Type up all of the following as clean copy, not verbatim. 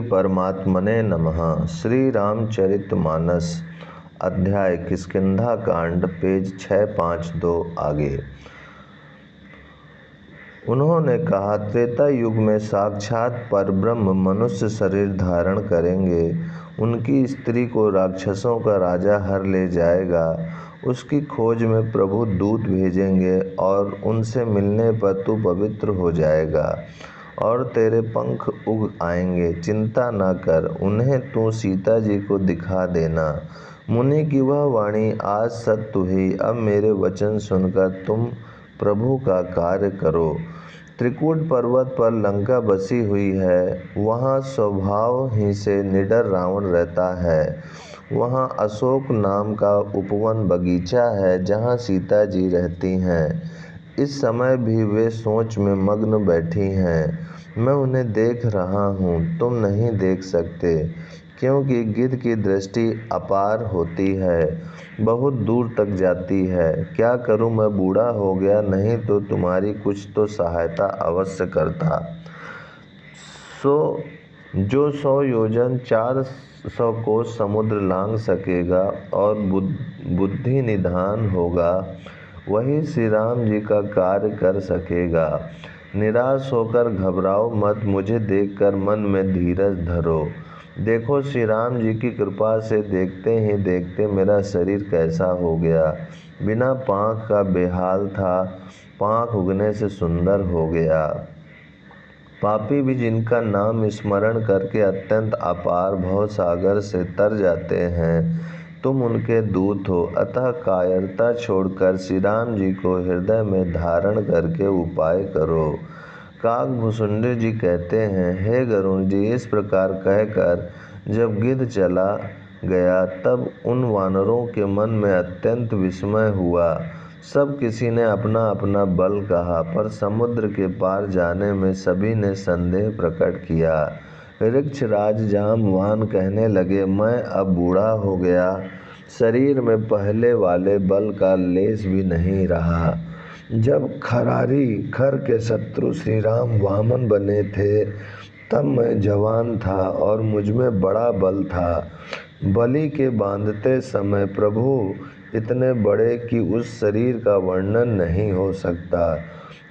परमात्मने नमः। श्री रामचरितमानस अध्याय किष्किंधा कांड, पेज 652 आगे। उन्होंने कहा, त्रेता युग में साक्षात परब्रह्म मनुष्य शरीर धारण करेंगे। उनकी स्त्री को राक्षसों का राजा हर ले जाएगा। उसकी खोज में प्रभु दूत भेजेंगे और उनसे मिलने पर तू पवित्र हो जाएगा और तेरे पंख उग आएंगे। चिंता न कर, उन्हें तू सीता जी को दिखा देना। मुनि की वह वाणी आज सत्य हुई। अब मेरे वचन सुनकर तुम प्रभु का कार्य करो। त्रिकूट पर्वत पर लंका बसी हुई है। वहाँ स्वभाव ही से निडर रावण रहता है। वहाँ अशोक नाम का उपवन बगीचा है जहाँ सीता जी रहती हैं। इस समय भी वे सोच में मग्न बैठी हैं। मैं उन्हें देख रहा हूँ, तुम नहीं देख सकते, क्योंकि गिद्ध की दृष्टि अपार होती है, बहुत दूर तक जाती है। क्या करूँ, मैं बूढ़ा हो गया, नहीं तो तुम्हारी कुछ तो सहायता अवश्य करता। जो 100 योजन 400 कोस समुद्र लांघ सकेगा और बुद्धि निधान होगा, वही श्री राम जी का कार्य कर सकेगा। निराश होकर घबराओ मत, मुझे देखकर मन में धीरज धरो। देखो, श्री राम जी की कृपा से देखते ही देखते मेरा शरीर कैसा हो गया। बिना पाँख का बेहाल था, पाँख उगने से सुंदर हो गया। पापी भी जिनका नाम स्मरण करके अत्यंत अपार भव सागर से तर जाते हैं, तुम उनके दूत हो। अतः कायरता छोड़कर श्री राम जी को हृदय में धारण करके उपाय करो। काकभुसुंडी जी कहते हैं, हे गरुण जी, इस प्रकार कहकर जब गिद्ध चला गया तब उन वानरों के मन में अत्यंत विस्मय हुआ। सब किसी ने अपना अपना बल कहा, पर समुद्र के पार जाने में सभी ने संदेह प्रकट किया। वृक्षराज जामवान कहने लगे, मैं अब बूढ़ा हो गया, शरीर में पहले वाले बल का लेश भी नहीं रहा। जब खर के शत्रु श्री राम वामन बने थे, तब मैं जवान था और मुझमें बड़ा बल था। बलि के बांधते समय प्रभु इतने बड़े कि उस शरीर का वर्णन नहीं हो सकता,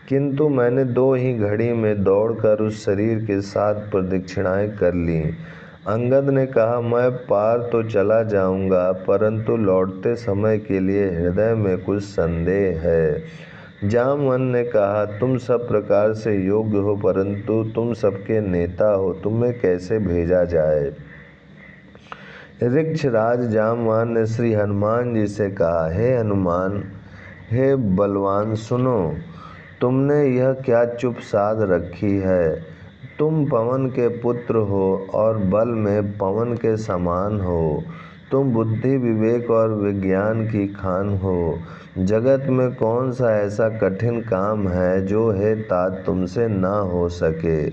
किंतु मैंने 2 ही घड़ी में दौड़कर उस शरीर के 7 प्रदक्षिणाएं कर ली। अंगद ने कहा, मैं पार तो चला जाऊंगा, परंतु लौटते समय के लिए हृदय में कुछ संदेह है। जामवन ने कहा, तुम सब प्रकार से योग्य हो, परंतु तुम सबके नेता हो, तुम्हें कैसे भेजा जाए। वृक्षराज जामवान ने श्री हनुमान जी से कहा, हे हनुमान, हे बलवान, सुनो, तुमने यह क्या चुप साध रखी है। तुम पवन के पुत्र हो और बल में पवन के समान हो। तुम बुद्धि, विवेक और विज्ञान की खान हो। जगत में कौन सा ऐसा कठिन काम है जो हे तात तुमसे ना हो सके।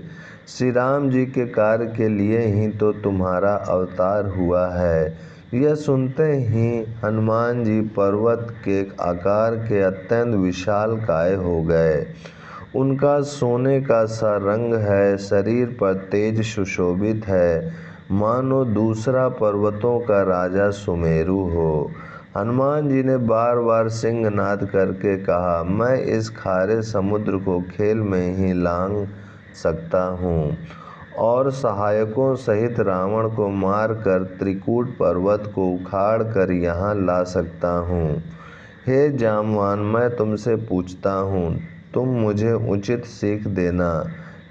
श्री राम जी के कार्य के लिए ही तो तुम्हारा अवतार हुआ है। यह सुनते ही हनुमान जी पर्वत के आकार के अत्यंत विशालकाय हो गए। उनका सोने का सा रंग है, शरीर पर तेज सुशोभित है, मानो दूसरा पर्वतों का राजा सुमेरु हो। हनुमान जी ने बार बार सिंहनाद करके कहा, मैं इस खारे समुद्र को खेल में ही लांघ सकता हूँ और सहायकों सहित रावण को मारकर त्रिकूट पर्वत को उखाड़ कर यहाँ ला सकता हूँ। हे जामवान, मैं तुमसे पूछता हूँ, तुम मुझे उचित सीख देना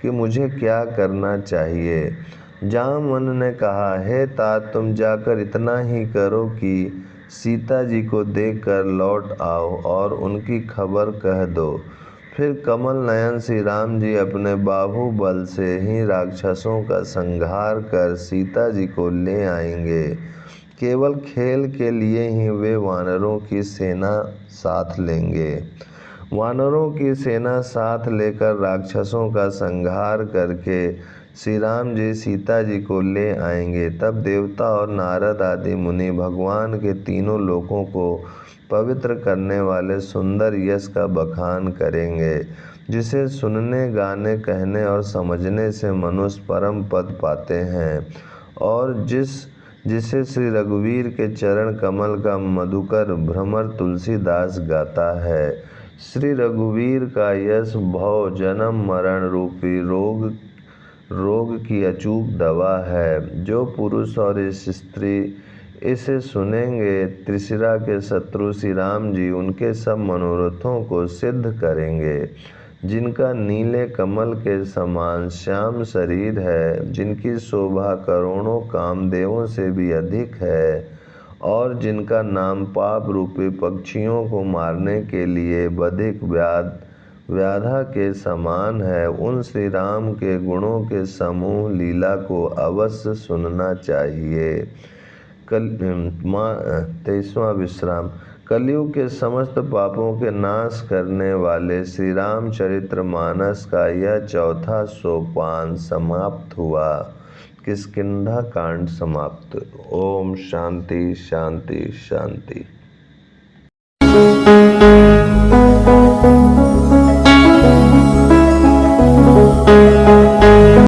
कि मुझे क्या करना चाहिए। जामवन ने कहा, हे तात, तुम जाकर इतना ही करो कि सीता जी को देखकर लौट आओ और उनकी खबर कह दो। फिर कमल नयन श्री राम जी अपने बाहुबल से ही राक्षसों का संहार कर सीता जी को ले आएंगे। केवल खेल के लिए ही वे वानरों की सेना साथ लेंगे। वानरों की सेना साथ लेकर राक्षसों का संहार करके श्री राम जी सीता जी को ले आएंगे। तब देवता और नारद आदि मुनि भगवान के तीनों लोकों को पवित्र करने वाले सुंदर यश का बखान करेंगे, जिसे सुनने, गाने, कहने और समझने से मनुष्य परम पद पाते हैं, और जिसे श्री रघुवीर के चरण कमल का मधुकर भ्रमर तुलसीदास गाता है। श्री रघुवीर का यश भव जन्म मरण रूपी रोग की अचूक दवा है। जो पुरुष और इस स्त्री इसे सुनेंगे, त्रिशिरा के शत्रु श्री राम जी उनके सब मनोरथों को सिद्ध करेंगे। जिनका नीले कमल के समान श्याम शरीर है, जिनकी शोभा करोड़ों कामदेवों से भी अधिक है, और जिनका नाम पाप रूपी पक्षियों को मारने के लिए बधिक व्याधा के समान है, उन श्री राम के गुणों के समूह लीला को अवश्य सुनना चाहिए। 23वां विश्राम। कलयुग के समस्त पापों के नाश करने वाले श्री रामचरितमानस का यह चौथा सोपान समाप्त हुआ। किष्किंधा कांड समाप्त। ओम शांति शांति शांति।